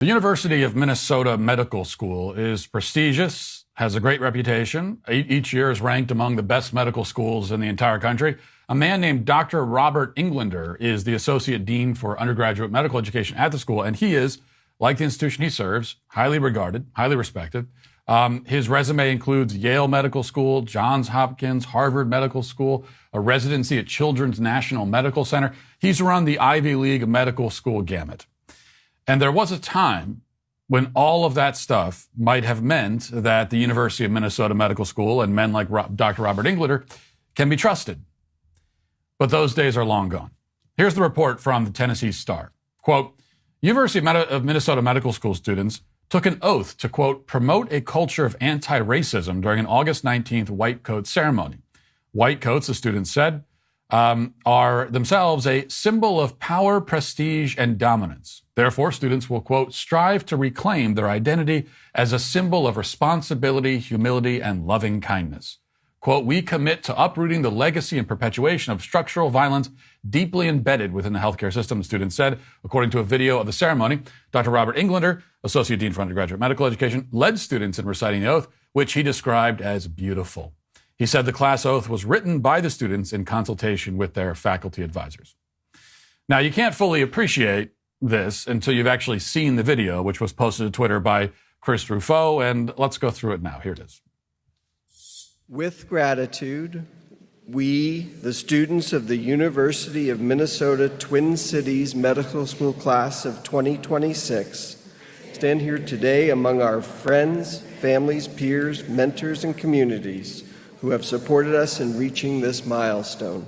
The University of Minnesota Medical School is prestigious, has a great reputation. Each year is ranked among the best medical schools in the entire country. A man named Dr. Robert Englander is the Associate Dean for Undergraduate Medical Education at the school, and he is, like the institution he serves, highly regarded, highly respected. His resume includes Yale Medical School, Johns Hopkins, Harvard Medical School, a residency at Children's National Medical Center. He's run the Ivy League medical school gamut. And there was a time when all of that stuff might have meant that the University of Minnesota Medical School and men like Dr. Robert Englander can be trusted. But those days are long gone. Here's the report from the Tennessee Star. Quote, University of Minnesota Medical School students took an oath to, quote, promote a culture of anti-racism during an August 19th white coat ceremony. White coats, the students said, are themselves a symbol of power, prestige, and dominance. Therefore, students will, quote, strive to reclaim their identity as a symbol of responsibility, humility, and loving kindness. Quote, we commit to uprooting the legacy and perpetuation of structural violence deeply embedded within the healthcare system, the students said. According to a video of the ceremony, Dr. Robert Englander, Associate Dean for Undergraduate Medical Education, led students in reciting the oath, which he described as beautiful. He said the class oath was written by the students in consultation with their faculty advisors. Now, you can't fully appreciate this until you've actually seen the video, which was posted to Twitter by Chris Rufo, and let's go through it now. Here it is. With gratitude, we, the students of the University of Minnesota Twin Cities Medical School class of 2026, stand here today among our friends, families, peers, mentors, and communities who have supported us in reaching this milestone.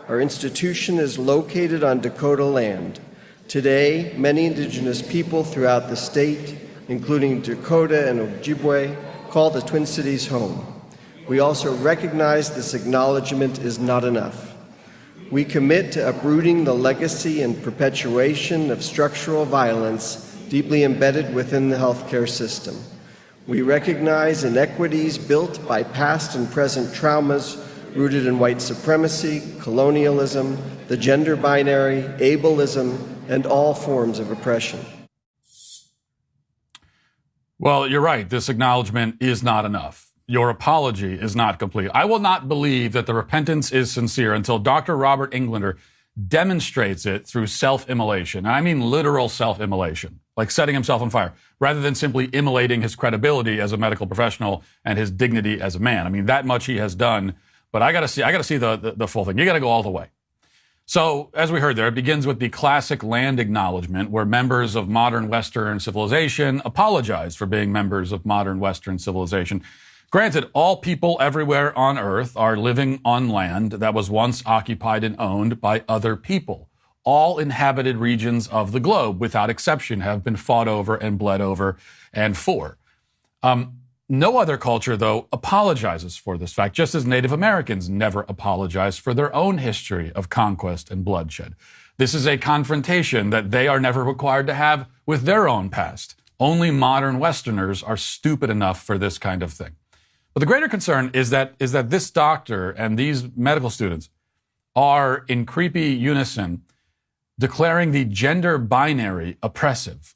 Our institution is located on Dakota land. Today, many Indigenous people throughout the state, including Dakota and Ojibwe, call the Twin Cities home. We also recognize this acknowledgement is not enough. We commit to uprooting the legacy and perpetuation of structural violence deeply embedded within the healthcare system. We recognize inequities built by past and present traumas rooted in white supremacy, colonialism, the gender binary, ableism, and all forms of oppression. Well, you're right. This acknowledgement is not enough. Your apology is not complete. I will not believe that the repentance is sincere until Dr. Robert Englander demonstrates it through self-immolation. And I mean literal self-immolation, like setting himself on fire, rather than simply immolating his credibility as a medical professional and his dignity as a man. I mean, that much he has done, but I gotta see the full thing. You gotta go all the way. So, as we heard there, it begins with the classic land acknowledgement, where members of modern Western civilization apologize for being members of modern Western civilization. Granted, all people everywhere on Earth are living on land that was once occupied and owned by other people. All inhabited regions of the globe, without exception, have been fought over and bled over and for. No other culture, though, apologizes for this fact, just as Native Americans never apologize for their own history of conquest and bloodshed. This is a confrontation that they are never required to have with their own past. Only modern Westerners are stupid enough for this kind of thing. But the greater concern is that this doctor and these medical students are in creepy unison declaring the gender binary oppressive.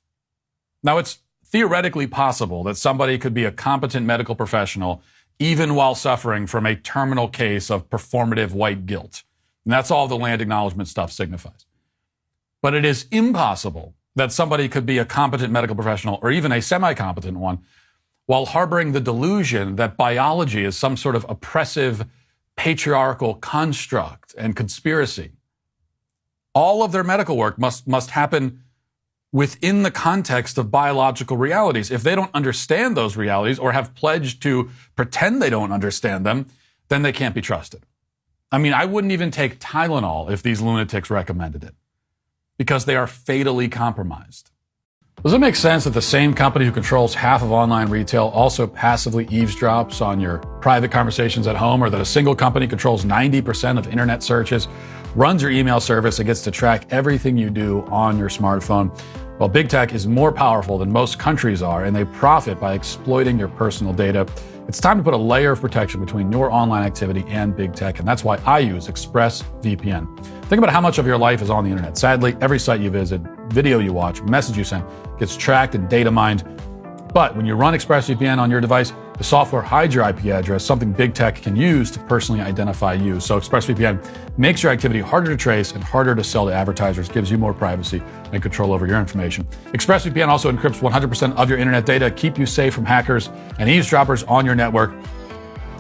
Now, it's theoretically possible that somebody could be a competent medical professional even while suffering from a terminal case of performative white guilt. And that's all the land acknowledgement stuff signifies. But it is impossible that somebody could be a competent medical professional or even a semi-competent one while harboring the delusion that biology is some sort of oppressive patriarchal construct and conspiracy. All of their medical work must happen within the context of biological realities. If they don't understand those realities or have pledged to pretend they don't understand them, then they can't be trusted. I mean, I wouldn't even take Tylenol if these lunatics recommended it, because they are fatally compromised. Does it make sense that the same company who controls half of online retail also passively eavesdrops on your private conversations at home, or that a single company controls 90% of internet searches, runs your email service, and gets to track everything you do on your smartphone? Well, big tech is more powerful than most countries are, and they profit by exploiting your personal data. It's time to put a layer of protection between your online activity and big tech, and that's why I use ExpressVPN. Think about how much of your life is on the internet. Sadly, every site you visit, video you watch, message you send gets tracked and data mined. But when you run ExpressVPN on your device, the software hides your IP address, something big tech can use to personally identify you. So ExpressVPN makes your activity harder to trace and harder to sell to advertisers, gives you more privacy and control over your information. ExpressVPN also encrypts 100% of your internet data, keep you safe from hackers and eavesdroppers on your network.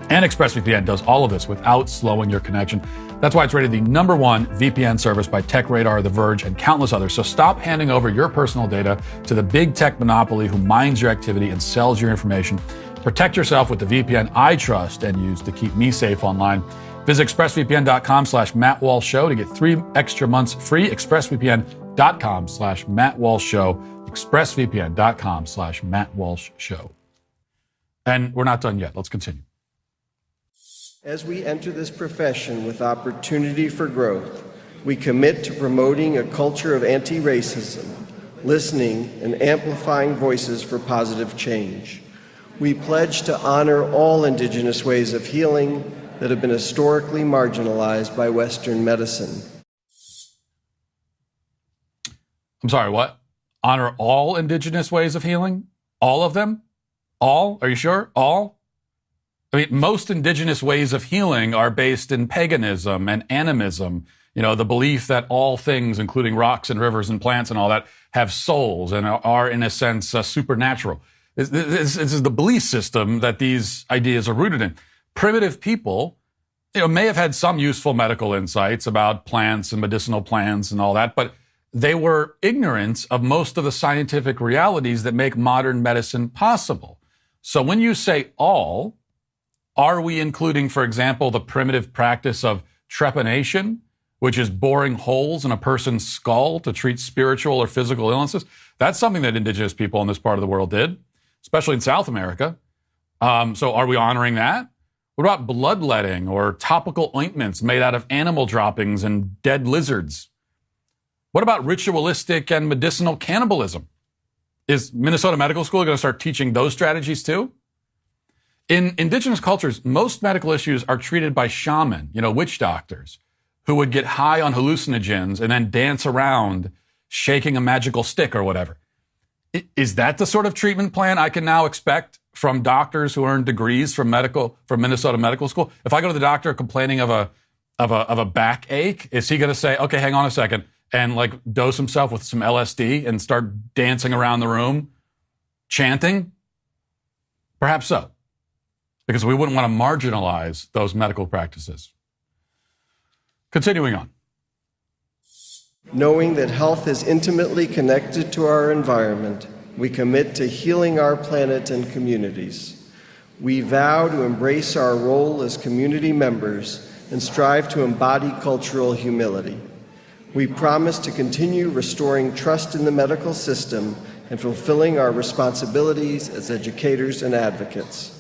And ExpressVPN does all of this without slowing your connection. That's why it's rated the #1 VPN service by TechRadar, The Verge, and countless others. So stop handing over your personal data to the big tech monopoly who mines your activity and sells your information. Protect yourself with the VPN I trust and use to keep me safe online. Visit expressvpn.com/MattWalshShow to get 3 extra months free. expressvpn.com/MattWalshShow. expressvpn.com/MattWalshShow. And we're not done yet. Let's continue. As we enter this profession with opportunity for growth, we commit to promoting a culture of anti-racism, listening and amplifying voices for positive change. We pledge to honor all Indigenous ways of healing that have been historically marginalized by Western medicine. I'm sorry, what? Honor all Indigenous ways of healing? All of them? All? Are you sure? All? I mean, most Indigenous ways of healing are based in paganism and animism. You know, the belief that all things, including rocks and rivers and plants and all that, have souls and are in a sense, supernatural. This is the belief system that these ideas are rooted in. Primitive people, you know, may have had some useful medical insights about plants and medicinal plants and all that, but they were ignorant of most of the scientific realities that make modern medicine possible. So when you say all, are we including, for example, the primitive practice of trepanation, which is boring holes in a person's skull to treat spiritual or physical illnesses? That's something that Indigenous people in this part of the world did, especially in South America. So are we honoring that? What about bloodletting or topical ointments made out of animal droppings and dead lizards? What about ritualistic and medicinal cannibalism? Is Minnesota Medical School going to start teaching those strategies too? In Indigenous cultures, most medical issues are treated by shaman, you know, witch doctors, who would get high on hallucinogens and then dance around shaking a magical stick or whatever. Is that the sort of treatment plan I can now expect from doctors who earn degrees from Minnesota Medical School? If I go to the doctor complaining of a backache, is he going to say, okay, hang on a second, and like dose himself with some LSD and start dancing around the room, chanting? Perhaps so, because we wouldn't want to marginalize those medical practices. Continuing on. Knowing that health is intimately connected to our environment, we commit to healing our planet and communities. We vow to embrace our role as community members and strive to embody cultural humility. We promise to continue restoring trust in the medical system and fulfilling our responsibilities as educators and advocates.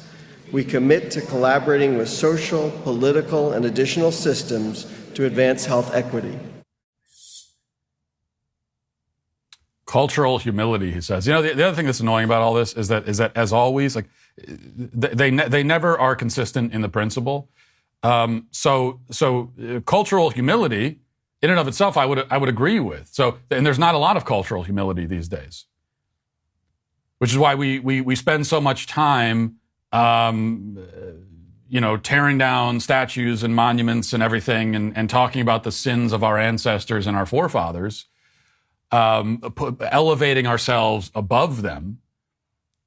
We commit to collaborating with social, political, and additional systems to advance health equity. Cultural humility, he says. You know, the other thing that's annoying about all this is that as always, like they never are consistent in the principle. So cultural humility, in and of itself, I would agree with. So, and there's not a lot of cultural humility these days, which is why we spend so much time, you know, tearing down statues and monuments and everything, and talking about the sins of our ancestors and our forefathers. Elevating ourselves above them,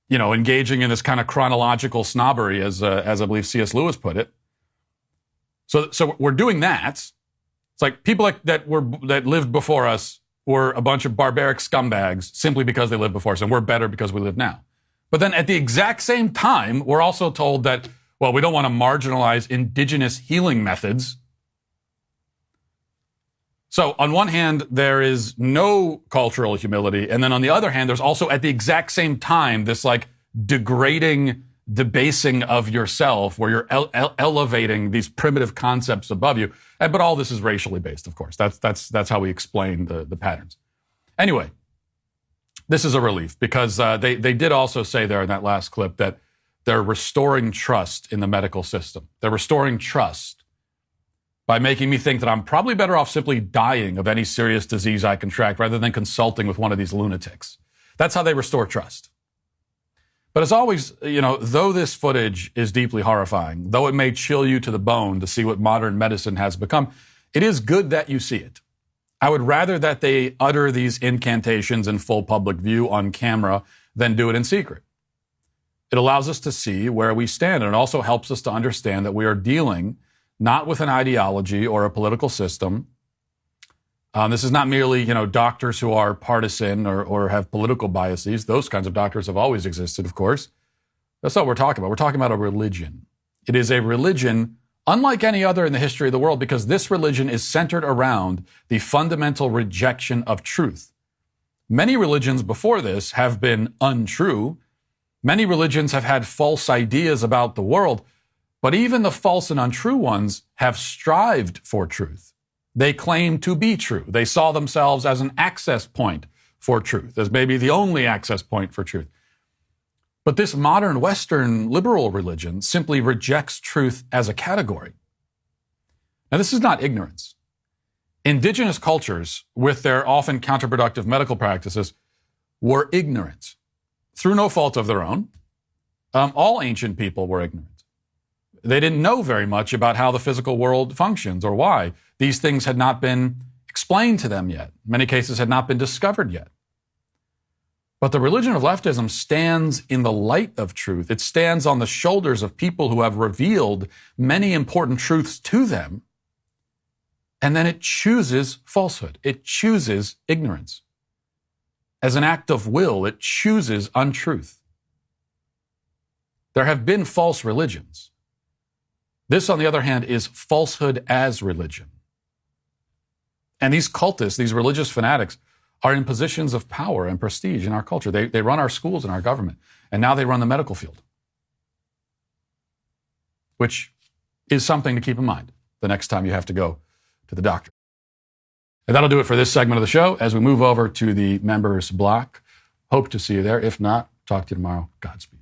you know, engaging in this kind of chronological snobbery, as I believe C.S. Lewis put it. So we're doing that. It's like people that lived before us were a bunch of barbaric scumbags simply because they lived before us, and we're better because we live now. But then at the exact same time, we're also told that, well, we don't want to marginalize indigenous healing methods. So on one hand, there is no cultural humility. And then on the other hand, there's also at the exact same time, this like degrading, debasing of yourself where you're elevating these primitive concepts above you. But all this is racially based, of course. That's how we explain the patterns. Anyway, this is a relief because they did also say there in that last clip that they're restoring trust in the medical system. They're restoring trust by making me think that I'm probably better off simply dying of any serious disease I contract rather than consulting with one of these lunatics. That's how they restore trust. But as always, though this footage is deeply horrifying, though it may chill you to the bone to see what modern medicine has become, it is good that you see it. I would rather that they utter these incantations in full public view on camera than do it in secret. It allows us to see where we stand, and it also helps us to understand that we are dealing not with an ideology or a political system. This is not merely, doctors who are partisan or have political biases. Those kinds of doctors have always existed, of course. That's not what we're talking about. We're talking about a religion. It is a religion unlike any other in the history of the world because this religion is centered around the fundamental rejection of truth. Many religions before this have been untrue. Many religions have had false ideas about the world, but even the false and untrue ones have strived for truth. They claim to be true. They saw themselves as an access point for truth, as maybe the only access point for truth. But this modern Western liberal religion simply rejects truth as a category. Now, this is not ignorance. Indigenous cultures, with their often counterproductive medical practices, were ignorant through no fault of their own. All ancient people were ignorant. They didn't know very much about how the physical world functions or why. These things had not been explained to them yet. In many cases had not been discovered yet. But the religion of leftism stands in the light of truth. It stands on the shoulders of people who have revealed many important truths to them. And then it chooses falsehood. It chooses ignorance. As an act of will, it chooses untruth. There have been false religions. This, on the other hand, is falsehood as religion. And these cultists, these religious fanatics, are in positions of power and prestige in our culture. They run our schools and our government, and now they run the medical field, which is something to keep in mind the next time you have to go to the doctor. And that'll do it for this segment of the show. As we move over to the members block, hope to see you there. If not, talk to you tomorrow. Godspeed.